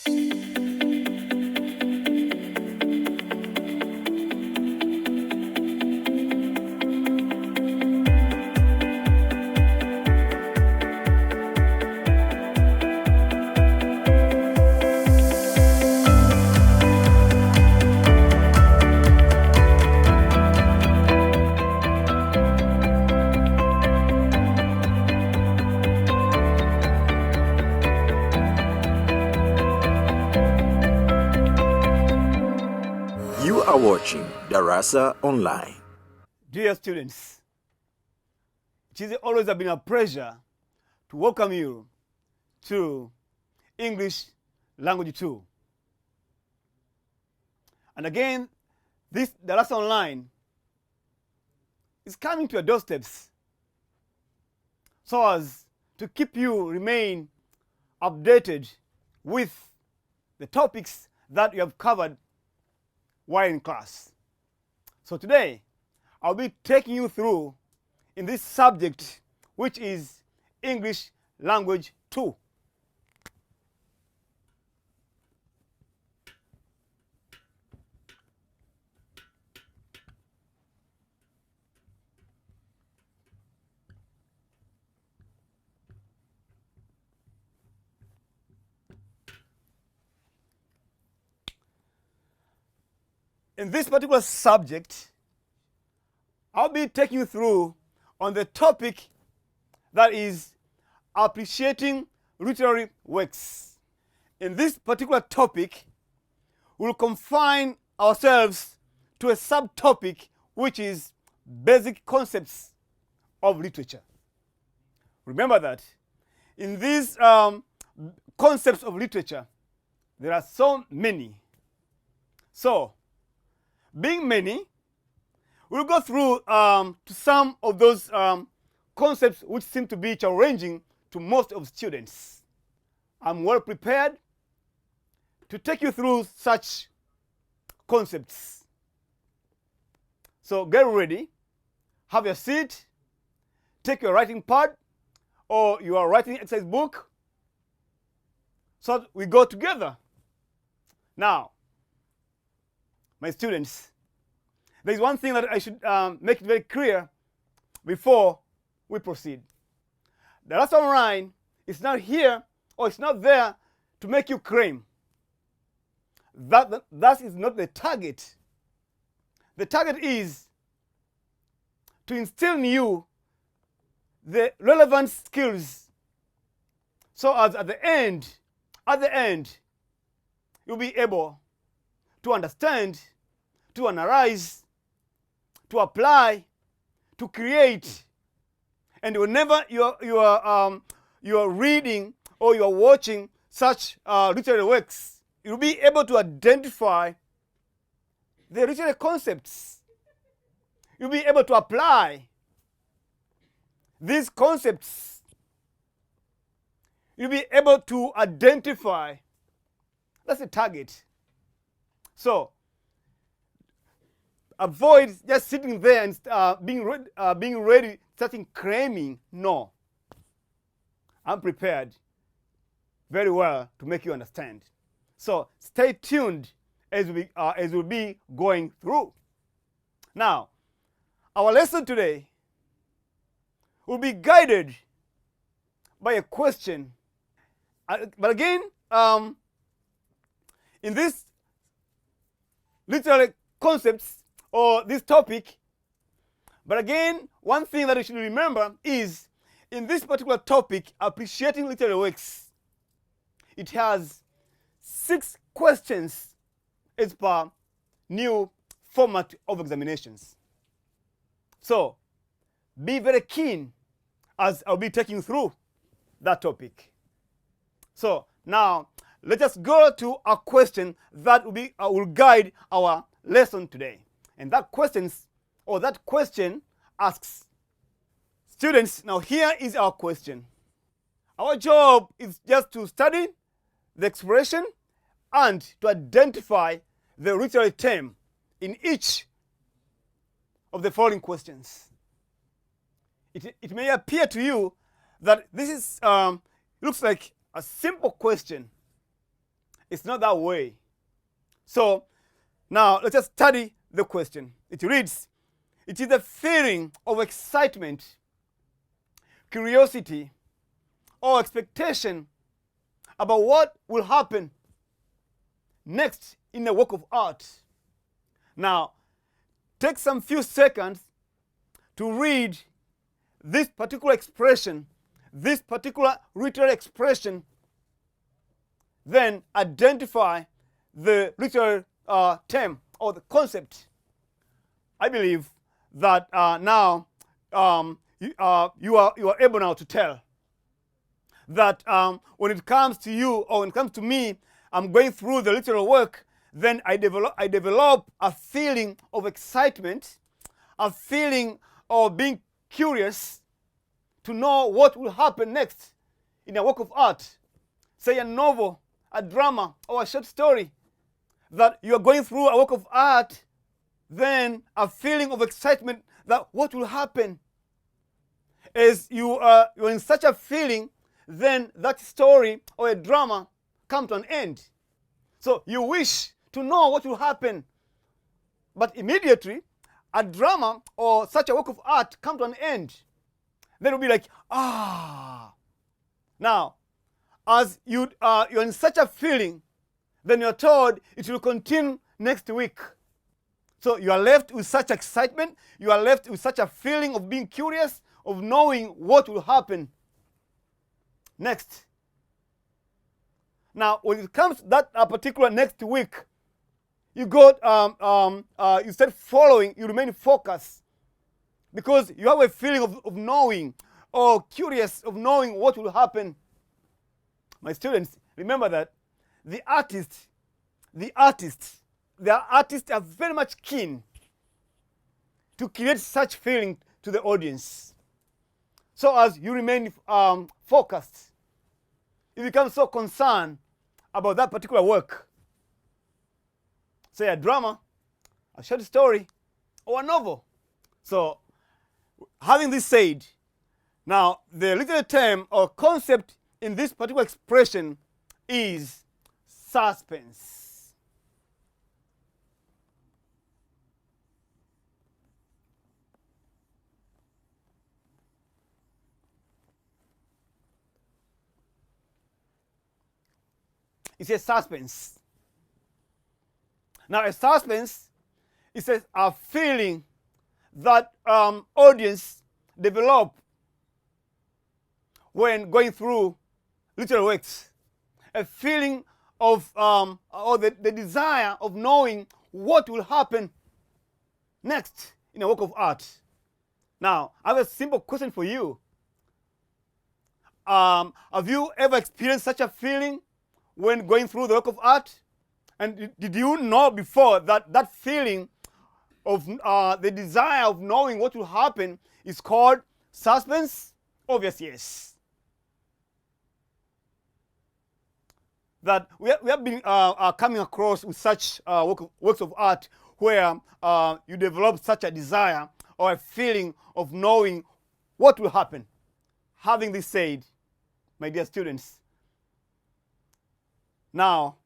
You are watching Darasa Online. Dear students, it has always been a pleasure to welcome you to English Language 2. And again, this Darasa Online is coming to your doorsteps so as to keep you remain updated with the topics that you have covered while in class. So today, I'll be taking you through in this subject, which is English Language 2. In this particular subject, I'll be taking you through on the topic that is appreciating literary works. In this particular topic, we'll confine ourselves to a subtopic which is basic concepts of literature. Remember that in these concepts of literature, there are so many. So, being many, we'll go through to some of those concepts which seem to be challenging to most of students. I'm well prepared to take you through such concepts. So get ready, have your seat, take your writing pad or your writing exercise book so that we go together. Now, my students, there is one thing that I should make it very clear before we proceed. The Darasa Online is not here or it's not there to make you claim. That is not the target. The target is to instill in you the relevant skills so as at the end, you'll be able to understand, to analyze, to apply, to create. And whenever you are reading or you are watching such literary works, you'll be able to identify the literary concepts. You'll be able to apply these concepts. You'll be able to identify. That's the target. So, avoid just sitting there and being ready, starting claiming. No. I'm prepared very well to make you understand. So stay tuned as we'll be going through. Now, our lesson today will be guided by a question. But again, in this literary concepts or this topic, but again, one thing that you should remember is in this particular topic, appreciating literary works, it has 6 questions as per new format of examinations. So be very keen as I'll be taking you through that topic. So now let us go to a question that will guide our lesson today. And that question asks, students, now here is our question. Our job is just to study the expression and to identify the literary term in each of the following questions. It may appear to you that this is looks like a simple question. It's not that way. So now let's just study the question. It reads, it is the feeling of excitement, curiosity, or expectation about what will happen next in a work of art. Now, take some few seconds to read this particular expression, this particular literary expression, then identify the literary term or the concept. I believe that now you are able now to tell that when it comes to you or when it comes to me, I'm going through the literary work, then I develop a feeling of excitement, a feeling of being curious to know what will happen next in a work of art, say a novel, a drama, or a short story, that you are going through a work of art, then a feeling of excitement that what will happen. As you're in such a feeling, then that story or a drama come to an end. So you wish to know what will happen, but immediately a drama or such a work of art come to an end. Then you'll be like, ah. Now, as you're in such a feeling, then you're told it will continue next week. So you are left with such excitement, you are left with such a feeling of being curious, of knowing what will happen next. Now, when it comes to that particular next week, you you start following, you remain focused, because you have a feeling of knowing, or curious of knowing what will happen. My students, remember that the artists are very much keen to create such feeling to the audience. So as you remain focused, you become so concerned about that particular work, say a drama, a short story, or a novel. So having this said, now the literary term or concept in this particular expression is suspense. It's a suspense. Now, a suspense is a feeling that audience develop when going through literary works. A feeling of, or the desire of knowing what will happen next in a work of art. Now, I have a simple question for you. Have you ever experienced such a feeling when going through the work of art? And did you know before that that feeling of the desire of knowing what will happen is called suspense? Obviously, yes. That we have been coming across with such works of art where you develop such a desire or a feeling of knowing what will happen. Having this said, my dear students, now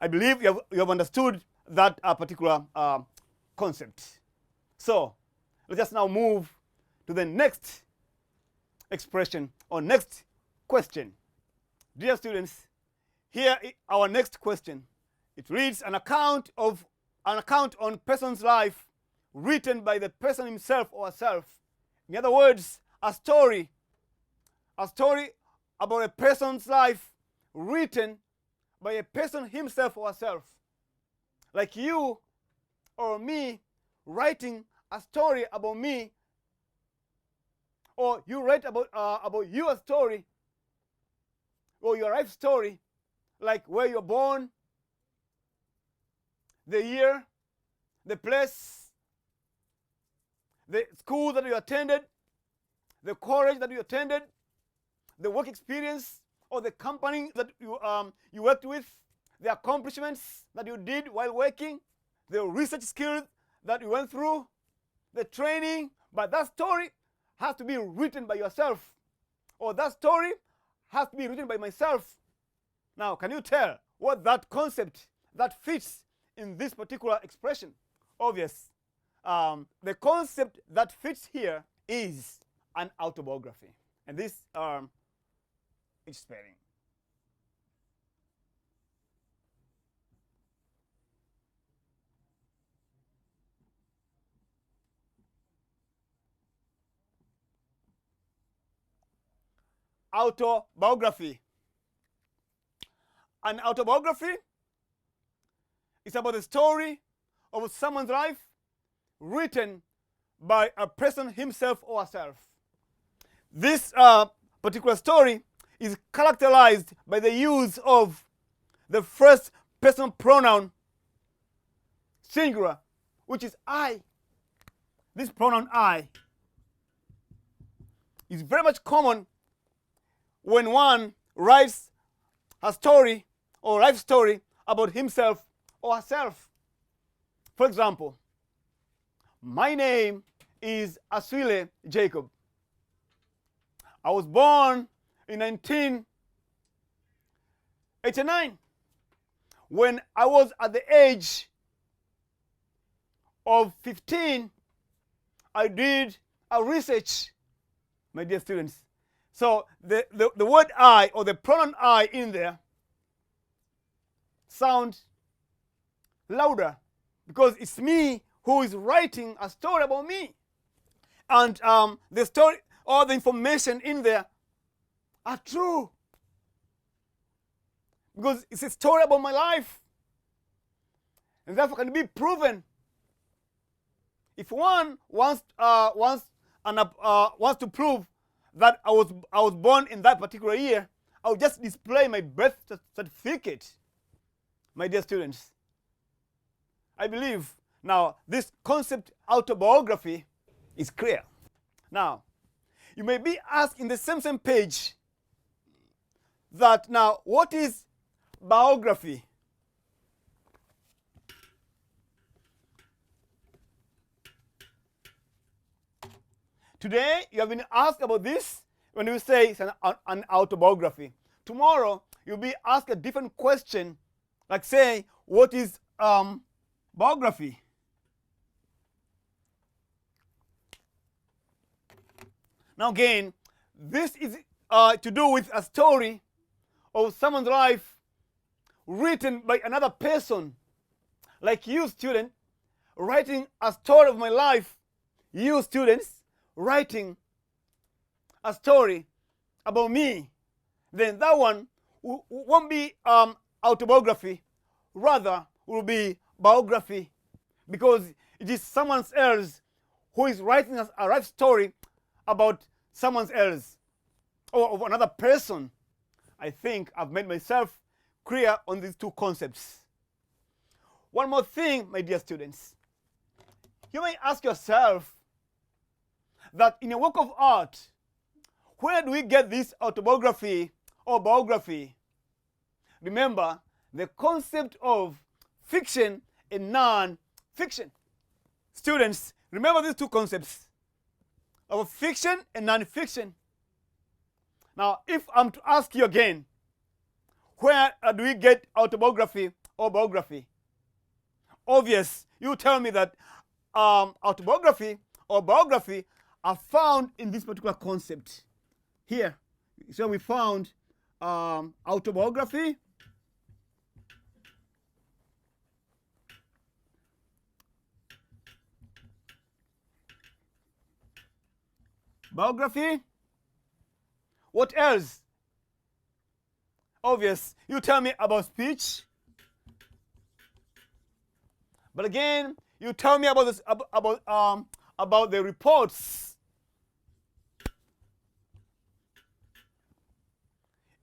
I believe you have understood that particular concept. So let us now move to the next expression or next question. Dear students, here our next question. It reads, an account on person's life written by the person himself or herself. In other words, a story about a person's life written by a person himself or herself. Like you or me writing a story about me, or you write about your story or your life story, like where you're born, the year, the place, the school that you attended, the college that you attended, the work experience or the company that you worked with, the accomplishments that you did while working, the research skills that you went through, the training. But that story has to be written by yourself, or that story has to be written by myself. Now, can you tell what that concept that fits in this particular expression. Obvious. The concept that fits here is an autobiography. And this is spelling. Autobiography. An autobiography is about the story of someone's life written by a person himself or herself. This particular story is characterized by the use of the first person pronoun singular, which is I. This pronoun I is very much common when one writes a story or life story about himself or herself. For example, my name is Aswile Jacob. I was born in 1989. When I was at the age of 15, I did a research, my dear students. So the word I or the pronoun I in there sounds louder because it's me who is writing a story about me. And the story, all the information in there are true because it's a story about my life, and therefore can be proven. If one wants to prove that I was born in that particular year, I'll just display my birth certificate, my dear students. I believe now this concept autobiography is clear. Now, you may be asked in the same page that now what is biography? Today, you have been asked about this when you say it's an autobiography. Tomorrow, you'll be asked a different question, like saying, what is biography? Now again, this is to do with a story of someone's life written by another person. Like you, student, writing a story of my life. You, students, writing a story about me. Then that one won't be autobiography. Rather, will be biography. Because it is someone else who is writing a life story about someone else or of another person. I think I've made myself clear on these two concepts. One more thing, my dear students. You may ask yourself that in a work of art, where do we get this autobiography or biography? Remember the concept of fiction and non-fiction. Students, remember these two concepts of fiction and non-fiction. Now, if I'm to ask you again, where do we get autobiography or biography? Obvious, you tell me that autobiography or biography are found in this particular concept here. So we found autobiography, biography. What else? Obvious, you tell me about speech. But again, you tell me about this about the reports.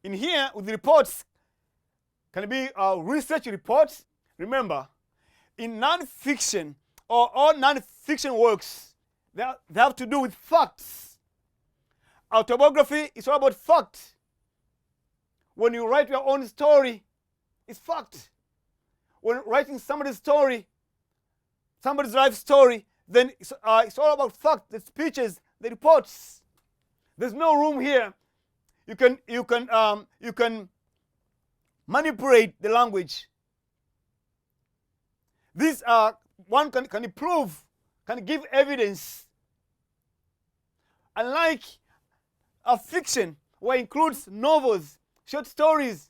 In here, with the reports, can it be research reports? Remember, in non-fiction or all non-fiction works, they have to do with facts. Autobiography is all about fact. When you write your own story, it's fact. When writing somebody's story, somebody's life story, then it's all about fact, the speeches, the reports. There's no room here. You can manipulate the language. These are one can prove, can give evidence. Unlike a fiction, where it includes novels, short stories,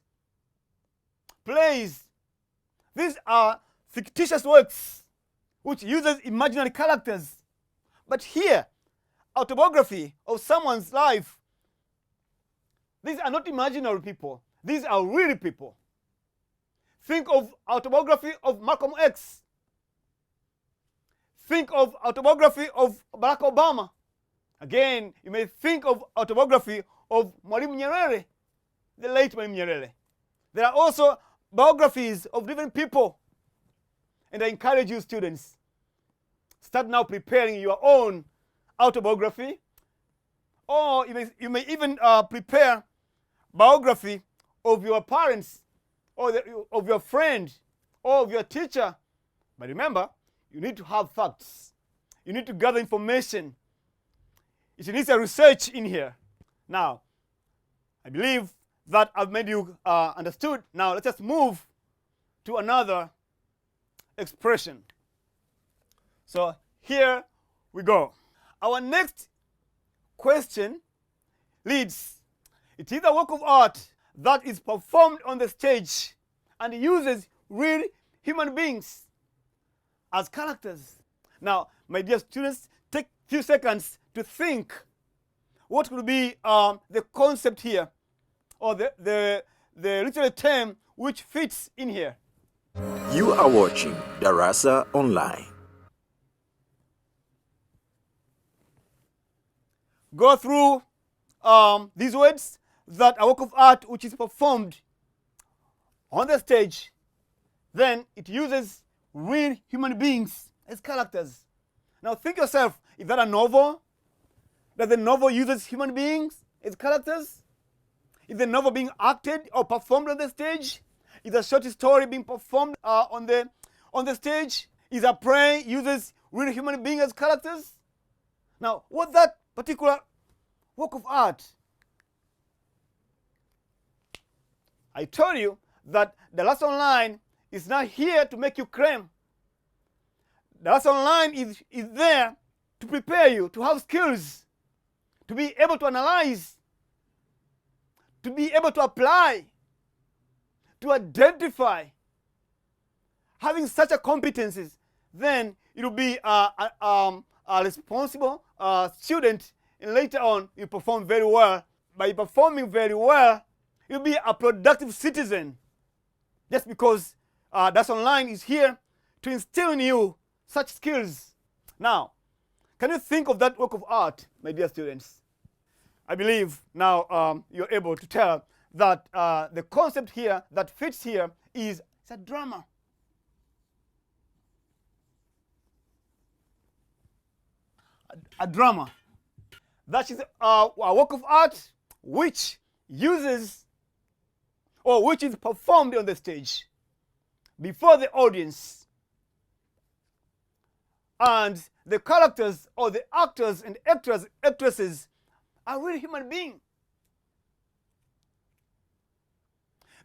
plays, these are fictitious works which uses imaginary characters. But here, autobiography of someone's life, these are not imaginary people. These are real people. Think of autobiography of Malcolm X. Think of autobiography of Barack Obama. Again, you may think of autobiography of Mwalimu Nyerere, the late Mwalimu Nyerere. There are also biographies of different people. And I encourage you, students, start now preparing your own autobiography. Or you may even prepare biography of your parents, or of your friend, or of your teacher. But remember, you need to have facts. You need to gather information. It needs a research in here. Now, I believe that I've made you understood. Now, let's just move to another expression. So here we go. Our next question leads, it is a work of art that is performed on the stage and uses real human beings as characters. Now, my dear students, take a few seconds to think what could be the concept here, or the literary term which fits in here. You are watching Darasa Online. Go through these words, that a work of art which is performed on the stage, then it uses real human beings as characters. Now think yourself, is that a novel? Does the novel uses human beings as characters? Is the novel being acted or performed on the stage? Is a short story being performed on the stage? Is a play uses real human beings as characters? Now, what that particular work of art? I told you that the Darasa Online is not here to make you claim. The Darasa Online is there to prepare you, to have skills, to be able to analyze, to be able to apply, to identify. Having such a competencies, then it will be a responsible student, and later on you perform very well. By performing very well, you'll be a productive citizen, just because Darasa Online is here to instill in you such skills. Now, can you think of that work of art, my dear students? I believe now you're able to tell that the concept here that fits here is it's a drama. A drama. That is a work of art which uses, or which is performed on the stage before the audience. And the characters, or the actors and actresses are real human beings.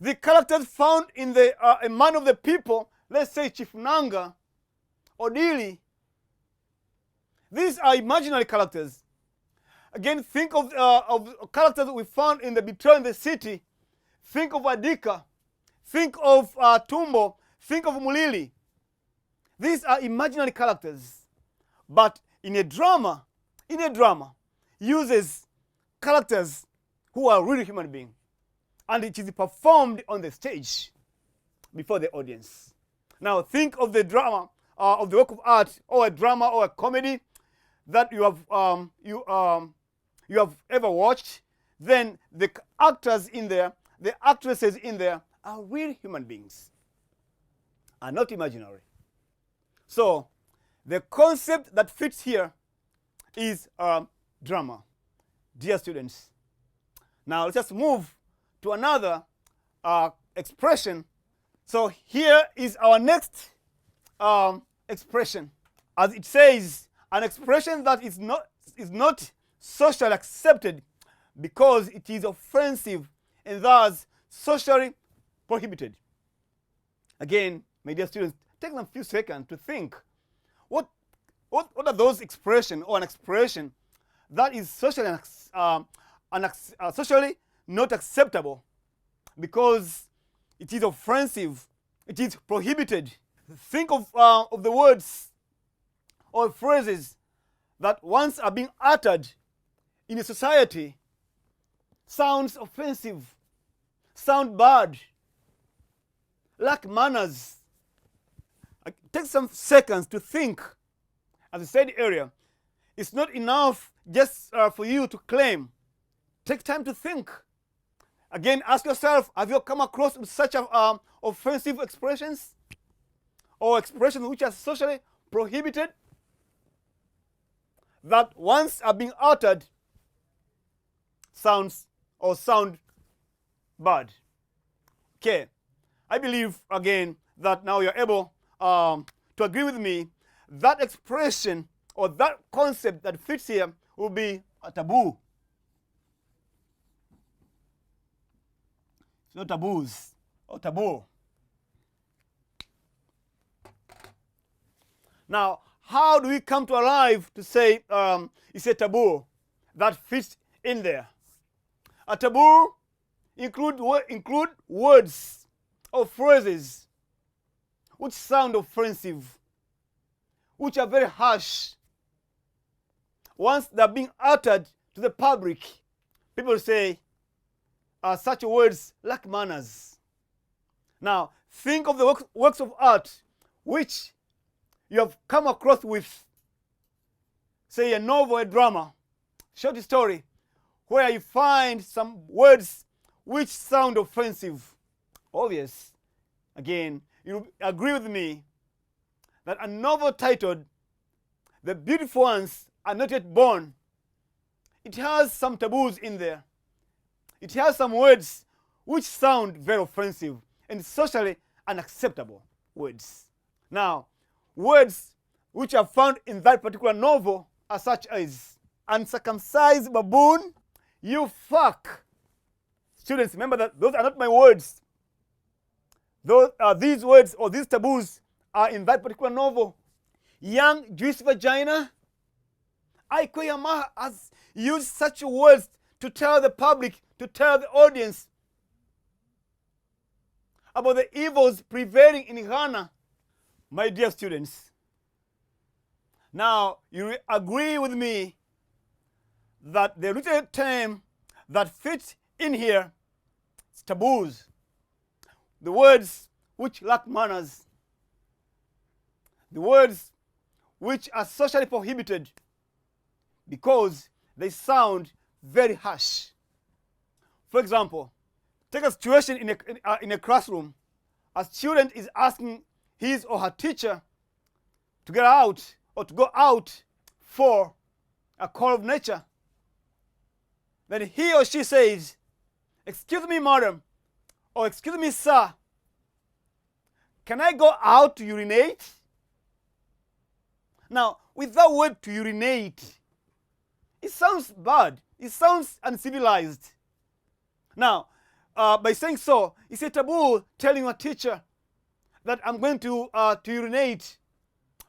The characters found in a man of the people, let's say Chief Nanga or Dili, these are imaginary characters. Again, think of characters we found in the Betrayal in the City. Think of Adika. Think of Tumbo. Think of Mulili. These are imaginary characters. But in a drama, uses characters who are really human beings. And it is performed on the stage before the audience. Now think of the drama, of the work of art, or a drama or a comedy that you have ever watched. Then the actors in there, the actresses in there are real human beings, are not imaginary. So the concept that fits here is drama, dear students. Now let's just move to another expression. So here is our next expression. As it says, an expression that is not socially accepted because it is offensive and thus socially prohibited. Again, my dear students, take some few seconds to think. What are those expressions or an expression that is socially socially not acceptable because it is offensive, it is prohibited? Think of the words or phrases that once are being uttered in a society sounds offensive, sound bad, lack manners. Take some seconds to think. As I said earlier, it's not enough just for you to claim. Take time to think. Again, ask yourself, have you come across such offensive expressions or expressions which are socially prohibited that once are being uttered sound bad? Okay, I believe again that now you're able to agree with me. That expression or that concept that fits here will be a taboo. It's not taboos or taboo. Now, how do we come to arrive to say it's a taboo that fits in there? A taboo include words or phrases which sound offensive, which are very harsh. Once they're being uttered to the public, people say such words lack manners. Now, think of the works of art which you have come across with, say a novel, a drama, short story, where you find some words which sound offensive. Obvious. Again, you agree with me that a novel titled "The Beautiful Ones Are Not Yet Born," it has some taboos in there. It has some words which sound very offensive and socially unacceptable words. Now, words which are found in that particular novel are such as uncircumcised baboon, you fuck. Students, remember that those are not my words. These words or these taboos are in that particular novel. Young Jewish vagina. Aiko Yamaha has used such words to tell the public, to tell the audience about the evils prevailing in Ghana. My dear students, now you agree with me that the literary term that fits in here is taboos. The words which lack manners, the words which are socially prohibited because they sound very harsh. For example, take a situation in a classroom. A student is asking his or her teacher to get out or to go out for a call of nature. Then he or she says, "Excuse me, madam," or "Excuse me, sir, can I go out to urinate?" Now, with that word "to urinate," it sounds bad. It sounds uncivilized. Now, by saying so, it's a taboo telling your teacher that I'm going to urinate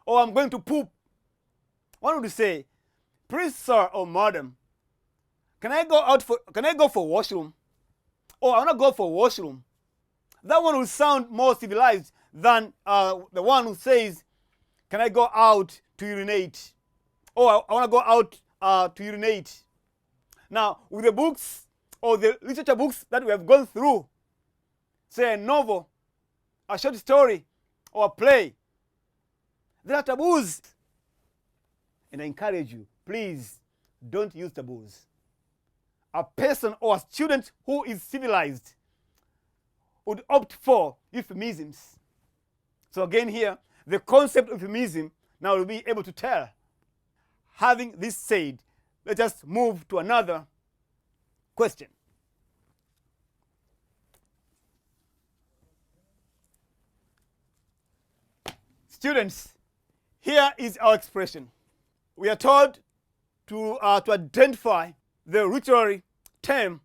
or I'm going to poop. One would say, "Please, sir or madam, can I go for washroom?" Or "I want to go for washroom." That one will sound more civilized than the one who says, "Can I go out to urinate?" Or "I want to go out to urinate." Now, with the books or the literature books that we have gone through, say a novel, a short story, or a play, there are taboos. And I encourage you, please don't use taboos. A person or a student who is civilized would opt for euphemisms. So again here, the concept of euphemism now will be able to tell. Having this said, let us move to another question. Students, here is our expression. We are told to identify the literary term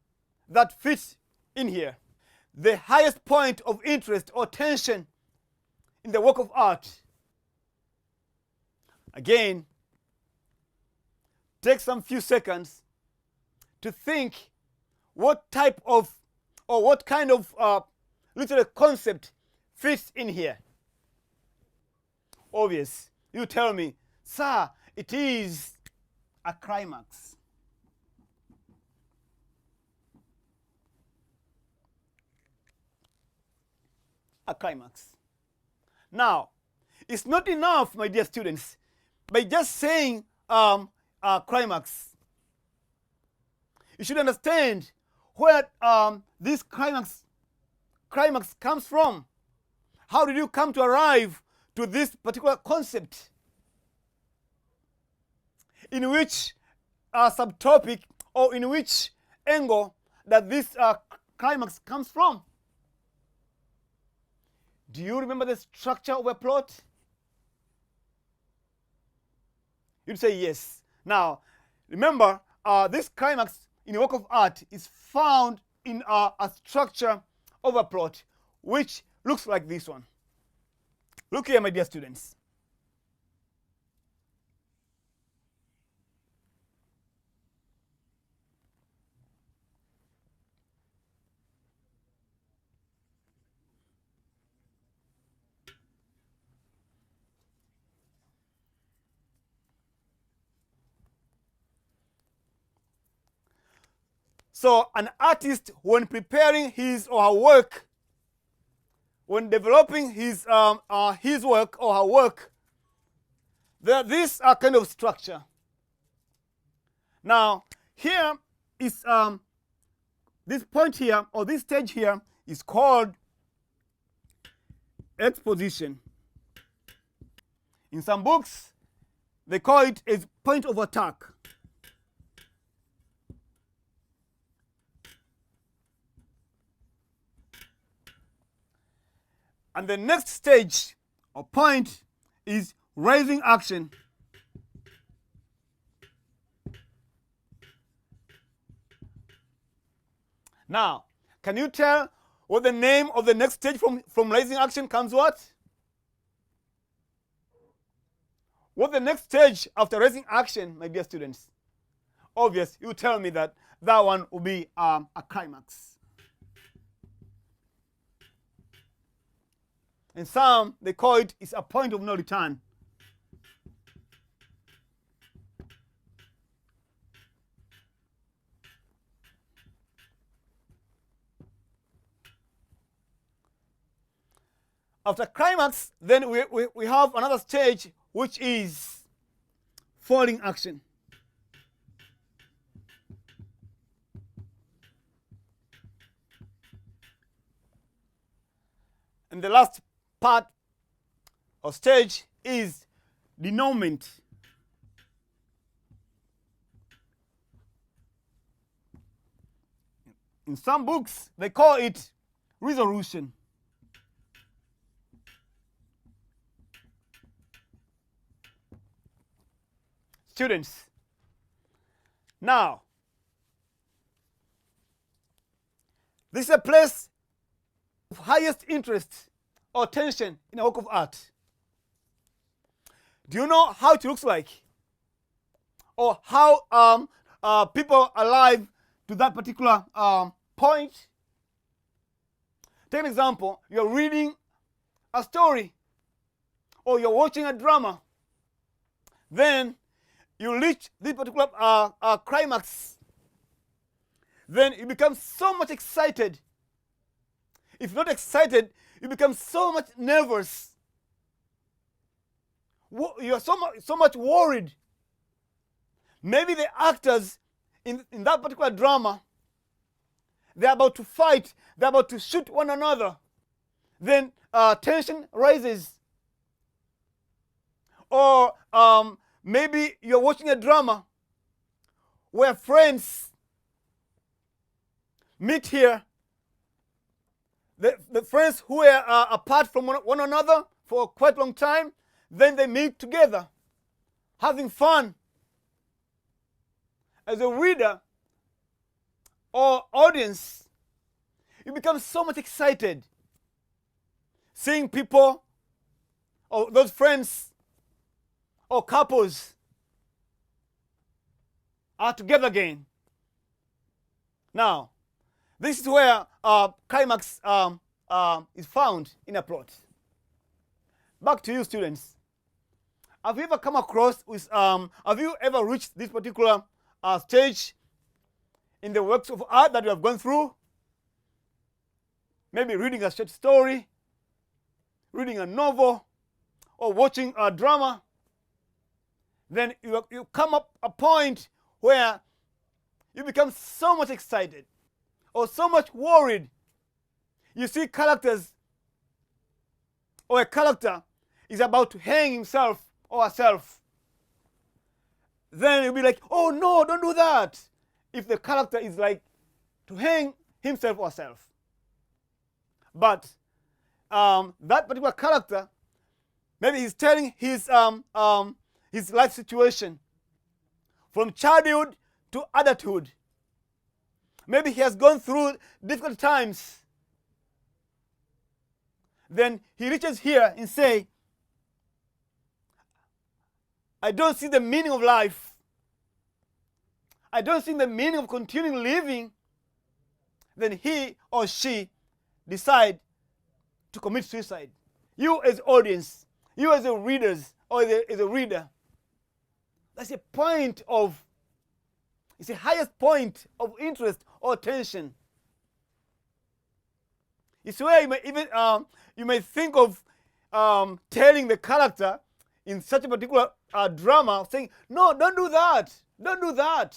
that fits in here. the highest point of interest or tension in the work of art. Again, take some few seconds to think what type of or what kind of literary concept fits in here. Obvious. You tell me, sir, it is a climax. A climax. Now, it's not enough, my dear students, by just saying climax. You should understand where this climax comes from. How did you come to arrive to this particular concept? In which subtopic or in which angle that this climax comes from? Do you remember the structure of a plot? You'd say yes. Now, remember, this climax in a work of art is found in a structure of a plot, which looks like this one. Look here, my dear students. So an artist, when preparing his or her work, when developing his work or her work, this kind of structure. Now, here is this point here, or this stage here, is called exposition. In some books, they call it a point of attack. And the next stage or point is raising action. Now, can you tell what the name of the next stage from raising action comes what? What the next stage after raising action, my dear students? Obvious, you tell me that one will be a climax. And some, they call it, it's a point of no return. After climax, then we have another stage, which is falling action. And the last part or stage is denouement. In some books, they call it resolution. Students, now, this is a place of highest interest or tension in a work of art. Do you know how it looks like? Or how people arrive to that particular point? Take an example. You're reading a story or you're watching a drama. Then you reach this particular climax. Then you become so much excited. If not excited, you become so much nervous. You're so much worried. Maybe the actors in that particular drama, they're about to fight, they're about to shoot one another. Then tension rises. Or maybe you're watching a drama where friends meet here. The friends who are apart from one another for quite a long time, then they meet together, having fun. As a reader or audience, you become so much excited seeing people or those friends or couples are together again. Now, this is where climax is found in a plot. Back to you, students. Have you ever come across with, have you ever reached this particular stage in the works of art that you have gone through? Maybe reading a short story, reading a novel, or watching a drama. Then you come up a point where you become so much excited or so much worried. You see characters, or a character is about to hang himself or herself. Then you'll be like, oh no, don't do that. If the character is like to hang himself or herself. But that particular character, maybe he's telling his life situation from childhood to adulthood. Maybe he has gone through difficult times. Then he reaches here and say, I don't see the meaning of life. I don't see the meaning of continuing living. Then he or she decide to commit suicide. You as audience, you as a readers or as a reader, that's a point of, it's the highest point of interest or attention. It's where you may even you may think of telling the character in such a particular drama, saying, no, don't do that, don't do that.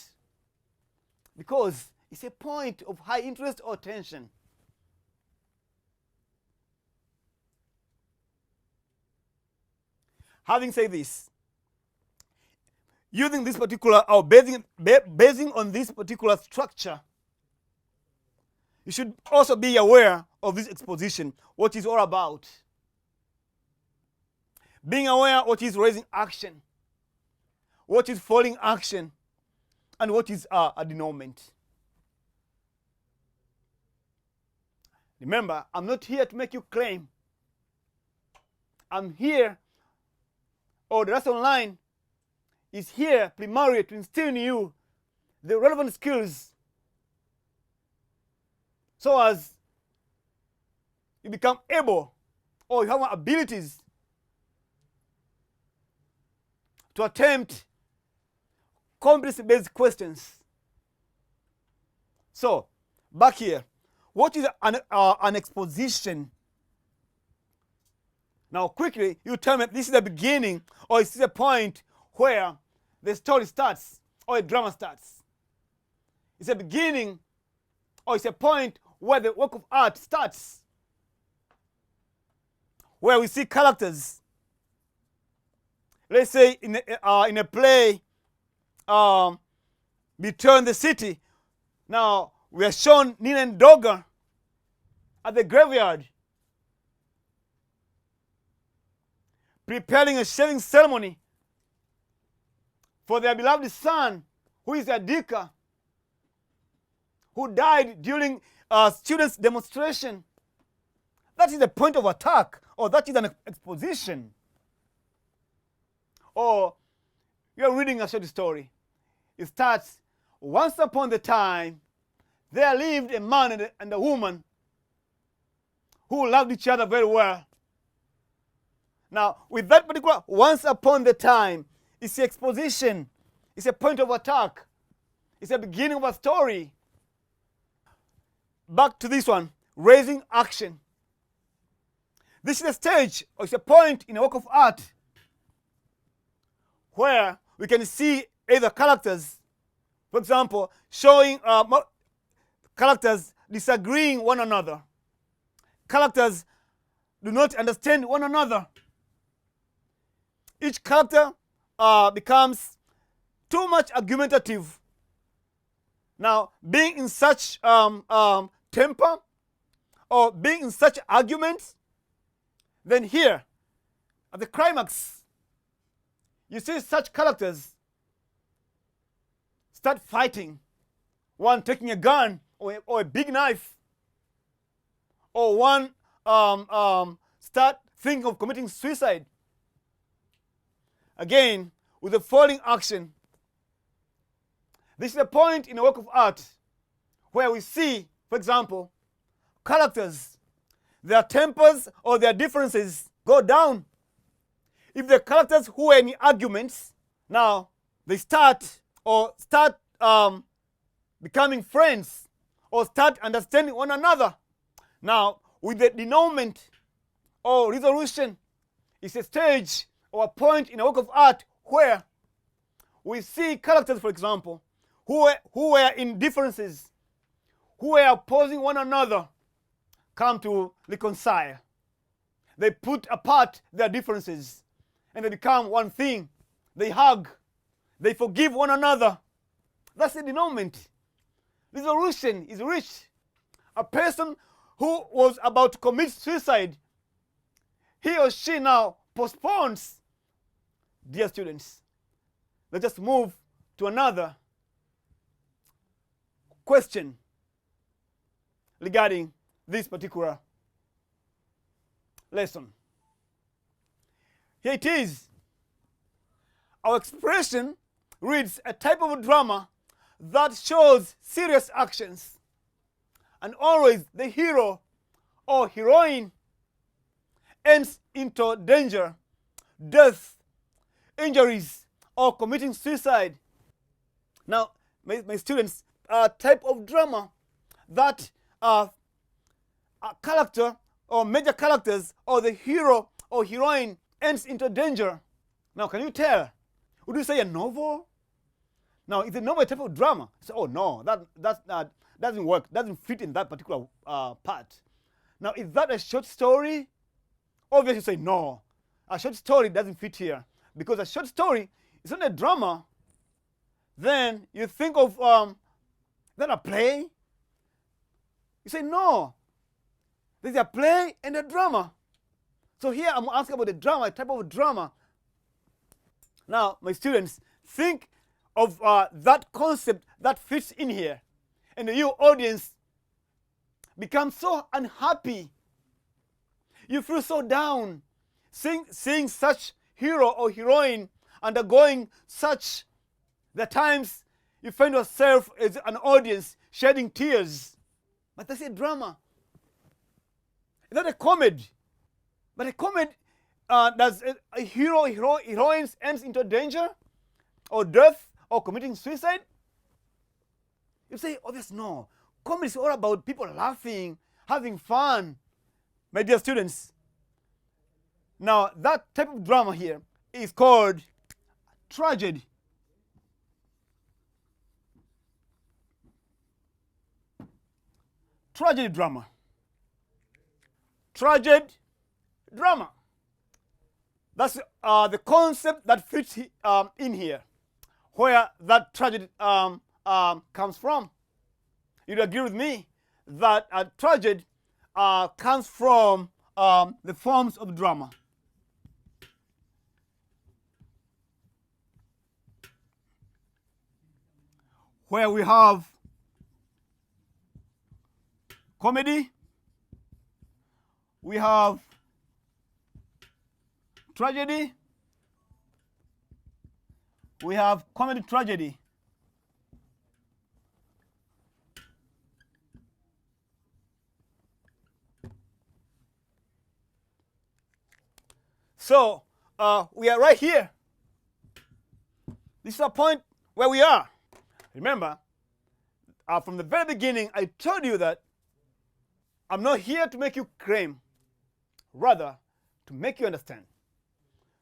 Because it's a point of high interest or attention. Having said this, using this particular, or basing on this particular structure, you should also be aware of this exposition, what it's all about. Being aware what is raising action, what is falling action, and what is a denouement. Remember, I'm not here to make you claim. I'm here, or the Darasa Online is here primarily to instill in you the relevant skills so as you become able, or you have abilities to attempt competency-based questions. So, back here, what is an exposition? Now, quickly, you tell me this is the beginning, or is this a point where the story starts, or a drama starts? It's a beginning, or it's a point where the work of art starts, where we see characters. Let's say in a play, Return the City. Now, we are shown Nina and Dogger at the graveyard preparing a shaving ceremony for their beloved son, who is Adika, who died during a students' demonstration. That is the point of attack, or that is an exposition. Or you're reading a short story. It starts, once upon a time, there lived a man and a woman who loved each other very well. Now, with that particular once upon the time, it's the exposition. It's a point of attack. It's the beginning of a story. Back to this one, raising action. This is a stage, or it's a point in a work of art where we can see either characters, for example, showing characters disagreeing one another. Characters do not understand one another. Each character becomes too much argumentative. Now, being in such temper, or being in such arguments, then here, at the climax, you see such characters start fighting, one taking a gun or a big knife. or one start thinking of committing suicide. Again, with the following action. This is a point in a work of art where we see, for example, characters, their tempers or their differences go down. If the characters who were in arguments, now they start becoming friends or start understanding one another. Now, with the denouement or resolution, it's a stage or a point in a work of art where we see characters, for example, who were in differences, who were opposing one another, come to reconcile. They put apart their differences and they become one thing. They hug. They forgive one another. That's the denouement. Resolution is reached. A person who was about to commit suicide, he or she now postpones. Dear students, let's just move to another question regarding this particular lesson. Here it is. Our expression reads a type of drama that shows serious actions, and always the hero or heroine ends into danger, death, injuries, or committing suicide. Now, my students, a type of drama that a character or major characters or the hero or heroine ends into danger. Now, can you tell? Would you say a novel? Now, it's a novel type of drama. So, oh no, that doesn't work. Doesn't fit in that particular part. Now, is that a short story? Obviously, you say no. A short story doesn't fit here because a short story is not a drama. Then you think of that a play. You say no. There's a play and a drama. So here I'm asking about the drama, a type of drama. Now, my students, think of that concept that fits in here. And you, audience, become so unhappy. You feel so down seeing such hero or heroine undergoing such. The times you find yourself as an audience shedding tears. But that's a drama. It's not a comedy. But a comedy, does a hero, heroine ends into danger or death or committing suicide? You say, oh, yes, no. Comedy is all about people laughing, having fun. My dear students, now that type of drama here is called tragedy. Tragedy drama. Tragedy drama. That's the concept that fits in here, where that tragedy comes from. You'd agree with me that a tragedy comes from the forms of drama. Where we have comedy, we have tragedy, we have comedy tragedy. So we are right here. This is a point where we are. Remember, from the very beginning, I told you that I'm not here to make you claim, rather to make you understand.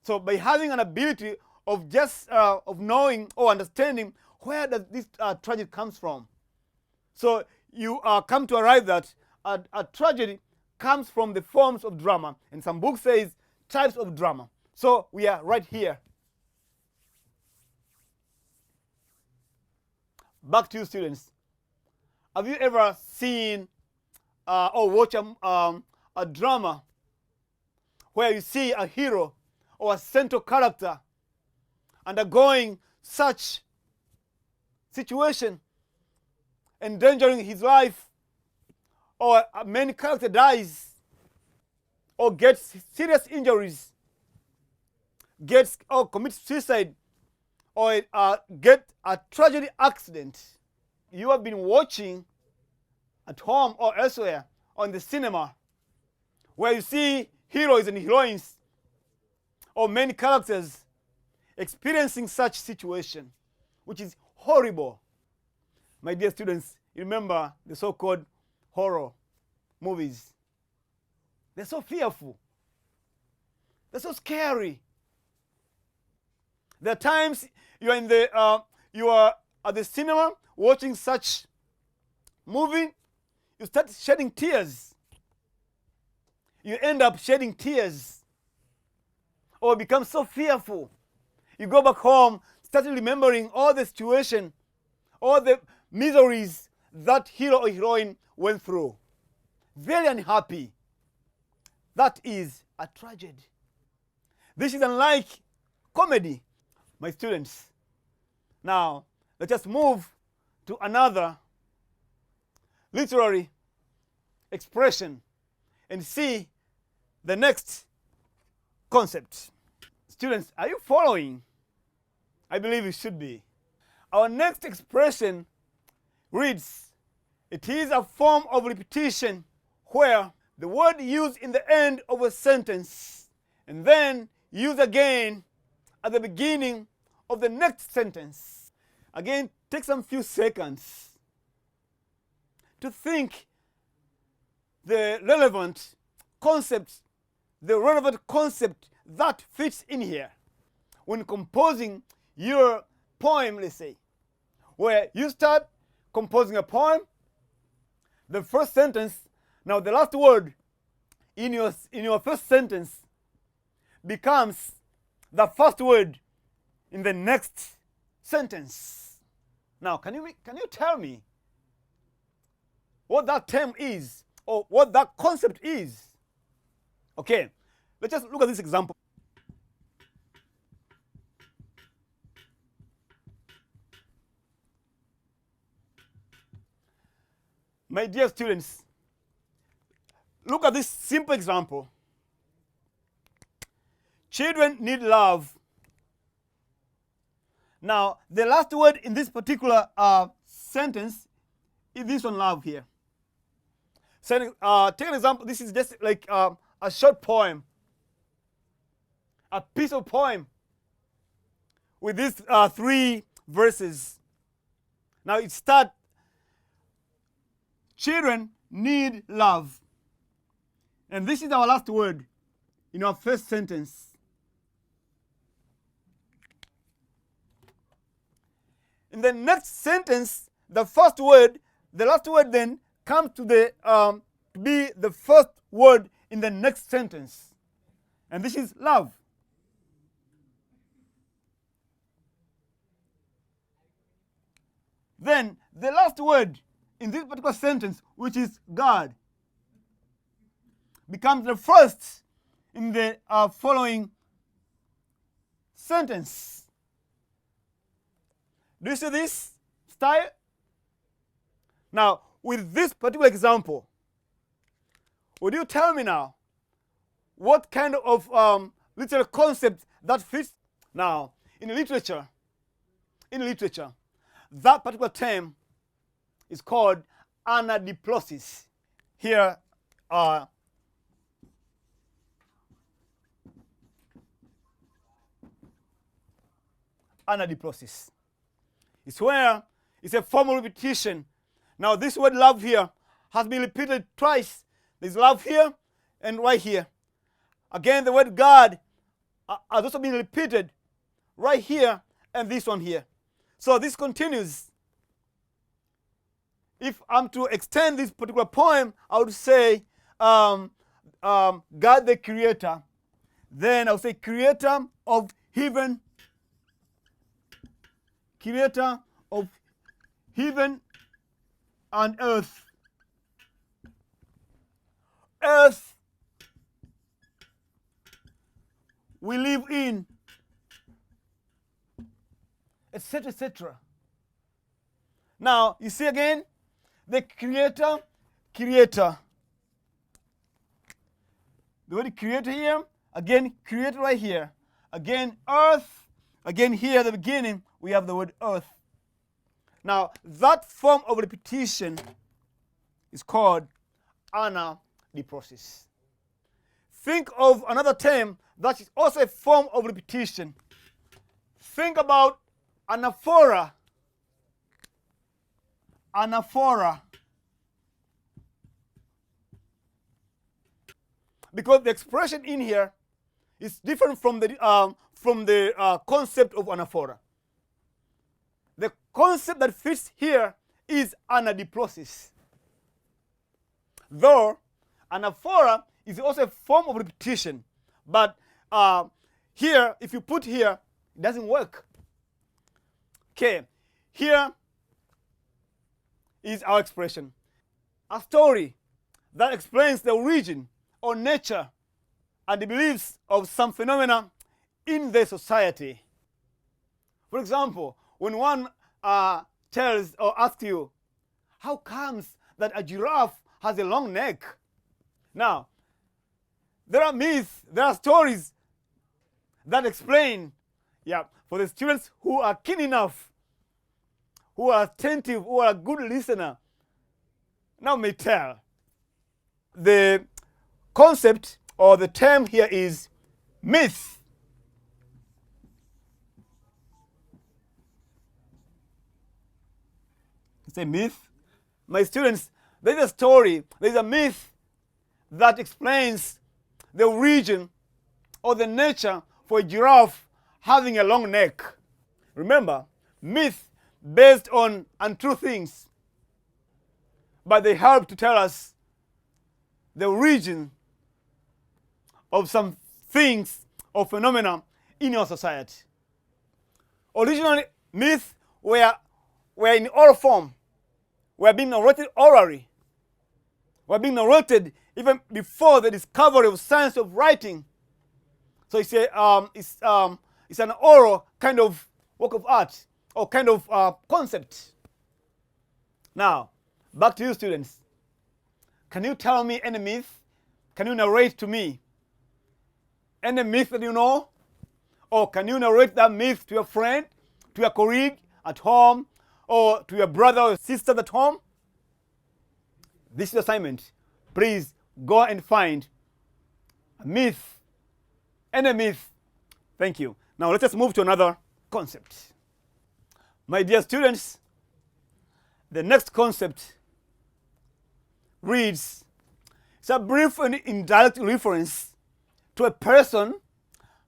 So by having an ability of just of knowing or understanding where does this tragedy comes from, so you come to arrive that a tragedy comes from the forms of drama, and some book says types of drama. So we are right here. Back to you, students. Have you ever seen or watch a drama where you see a hero or a central character undergoing such situation, endangering his life, or a main character dies, or gets serious injuries, gets or commits suicide, or get a tragedy accident, you have been watching at home or elsewhere on the cinema, where you see heroes and heroines or main characters experiencing such situation, which is horrible. My dear students, you remember the so-called horror movies. They're so fearful. They're so scary. There are times you are at the cinema watching such movie, you start shedding tears. You end up shedding tears, or become so fearful. You go back home, start remembering all the situation, all the miseries that hero or heroine went through. Very unhappy. That is a tragedy. This is unlike comedy, my students. Now, let us move to another literary expression and see the next concept. Students, are you following? I believe you should be. Our next expression reads, it is a form of repetition where the word used in the end of a sentence and then used again at the beginning of the next sentence. Again, take some few seconds to think the relevant concept that fits in here when composing your poem, let's say, where you start composing a poem, the first sentence, now the last word in your first sentence becomes the first word in the next sentence. Now, can you tell me what that term is, or what that concept is? Okay, let's just look at this example. My dear students, look at this simple example. Children need love. Now, the last word in this particular sentence is this one, love, here. So, take an example. This is just like a short poem, a piece of poem with these 3 verses. Now, it starts, children need love. And this is our last word in our first sentence. In the next sentence, the first word, the last word then comes to be the first word in the next sentence. And this is love. Then the last word in this particular sentence, which is God, becomes the first in the following sentence. Do you see this style? Now, with this particular example, would you tell me now what kind of literal concept that fits? Now, in literature, that particular term is called anadiplosis. Here are anadiplosis. It's where it's a formal repetition. Now, this word love here has been repeated twice. There's love here and right here. Again, the word God has also been repeated right here and this one here. So this continues. If I'm to extend this particular poem, I would say God the Creator. Then I would say Creator of heaven, Creator of heaven and earth. Earth we live in, etc., etc. Now, you see again, the Creator creator. The word creator here, again, creator right here. Again, earth. Again, here at the beginning, we have the word earth. Now, that form of repetition is called anadiprosis. Think of another term that is also a form of repetition. Think about anaphora. Anaphora. Because the expression in here is different from the concept of anaphora. The concept that fits here is anadiprosis. Though anaphora is also a form of repetition, but here, if you put here, it doesn't work. Okay, here is our expression. A story that explains the origin or nature and the beliefs of some phenomena in the society. For example, when one tells or asks you, how comes that a giraffe has a long neck? Now, there are myths, there are stories that explain, for the students who are keen enough, who are attentive, who are a good listener, now may tell. The concept or the term here is myth. It's a myth. My students, there's a story, there's a myth that explains the origin or the nature for a giraffe having a long neck. Remember, myth based on untrue things, but they help to tell us the origin of some things or phenomena in your society. Originally, myths were in oral form, were being narrated orally, were being narrated even before the discovery of science of writing. So it's an oral kind of work of art or kind of concept. Now, back to you students. Can you tell me any myth? Can you narrate to me any myth that you know? Or can you narrate that myth to your friend, to your colleague at home, or to your brother or sister at home? This is the assignment. Please go and find a myth, any myth. Thank you. Now let us move to another concept. My dear students, the next concept reads, it's a brief and indirect reference to a person,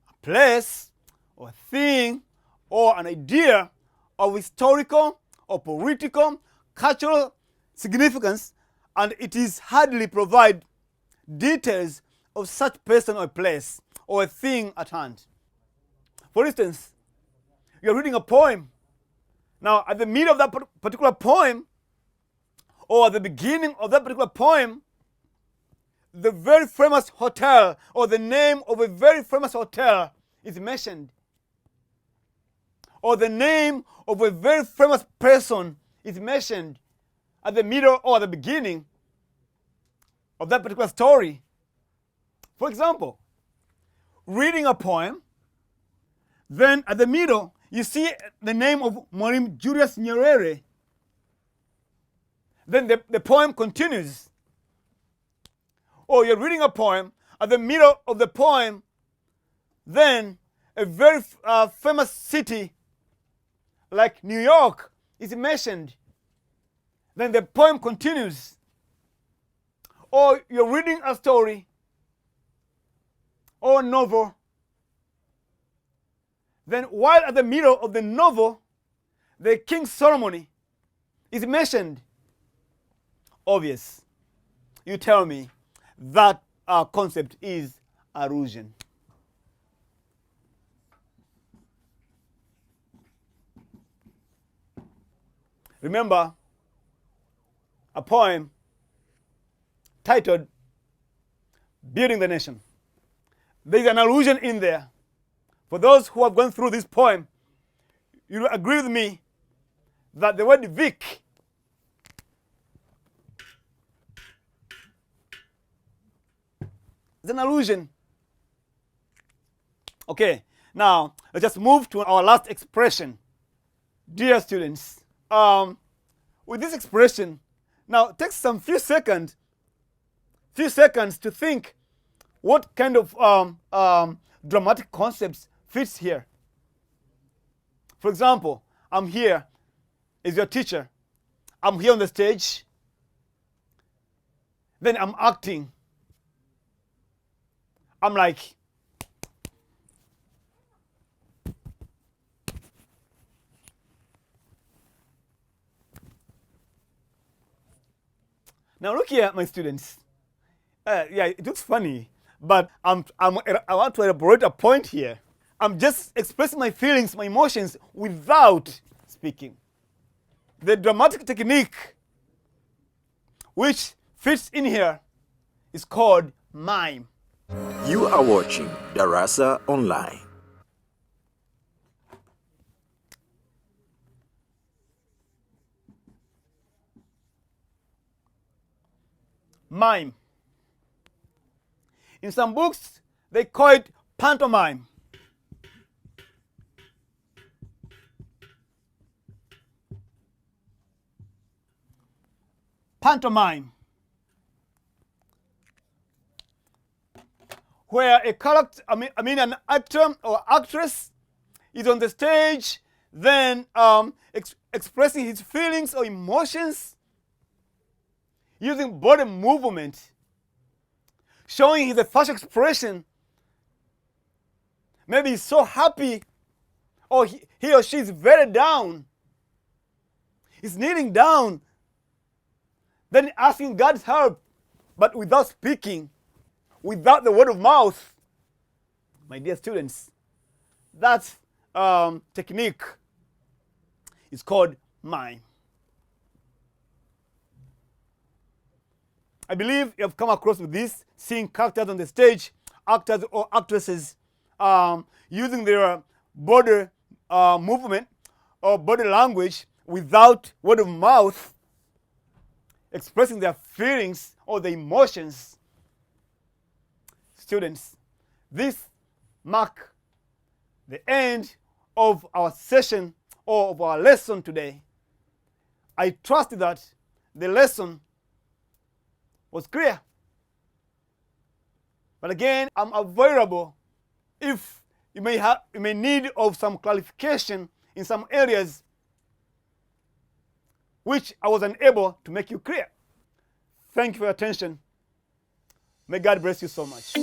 a place, or a thing, or an idea of historical or political, cultural significance, and it is hardly provide details of such person or place or a thing at hand. For instance, you're reading a poem. Now, at the middle of that particular poem, or at the beginning of that particular poem, the very famous hotel or the name of a very famous hotel is mentioned. Or the name of a very famous person is mentioned at the middle or at the beginning of that particular story. For example, reading a poem, then at the middle, you see the name of Mwalimu Julius Nyerere. Then the poem continues. Or you're reading a poem, at the middle of the poem, then a very famous city like New York is mentioned. Then the poem continues. Or you're reading a story or novel. Then while at the middle of the novel, the king's ceremony is mentioned. Obvious. You tell me that concept is allusion. Remember a poem titled Building the Nation. There is an allusion in there. For those who have gone through this poem, you will agree with me that the word Vic It's an allusion. Okay, now let's just move to our last expression. Dear students, with this expression, now take some few seconds to think what kind of dramatic concepts fits here. For example, I'm here as your teacher. I'm here on the stage. Then I'm acting. I'm like, now look here, my students. Yeah, it looks funny, but I want to elaborate a point here. I'm just expressing my feelings, my emotions without speaking. The dramatic technique which fits in here is called mime. You are watching Darasa Online. Mime. In some books, they call it pantomime. Pantomime, where a character, an actor or actress is on the stage, then expressing his feelings or emotions using body movement, showing his facial expression. Maybe he's so happy, or he or she is very down. He's kneeling down, then asking God's help, but without speaking, without the word of mouth. My dear students, that technique is called mime. I believe you have come across with this, seeing characters on the stage, actors or actresses using their body movement or body language without word of mouth, expressing their feelings or their emotions. Students, this marks the end of our session or of our lesson today. I trust that the lesson was clear. But again, I'm available if you may need of some clarification in some areas which I was unable to make you clear. Thank you for your attention. May God bless you so much.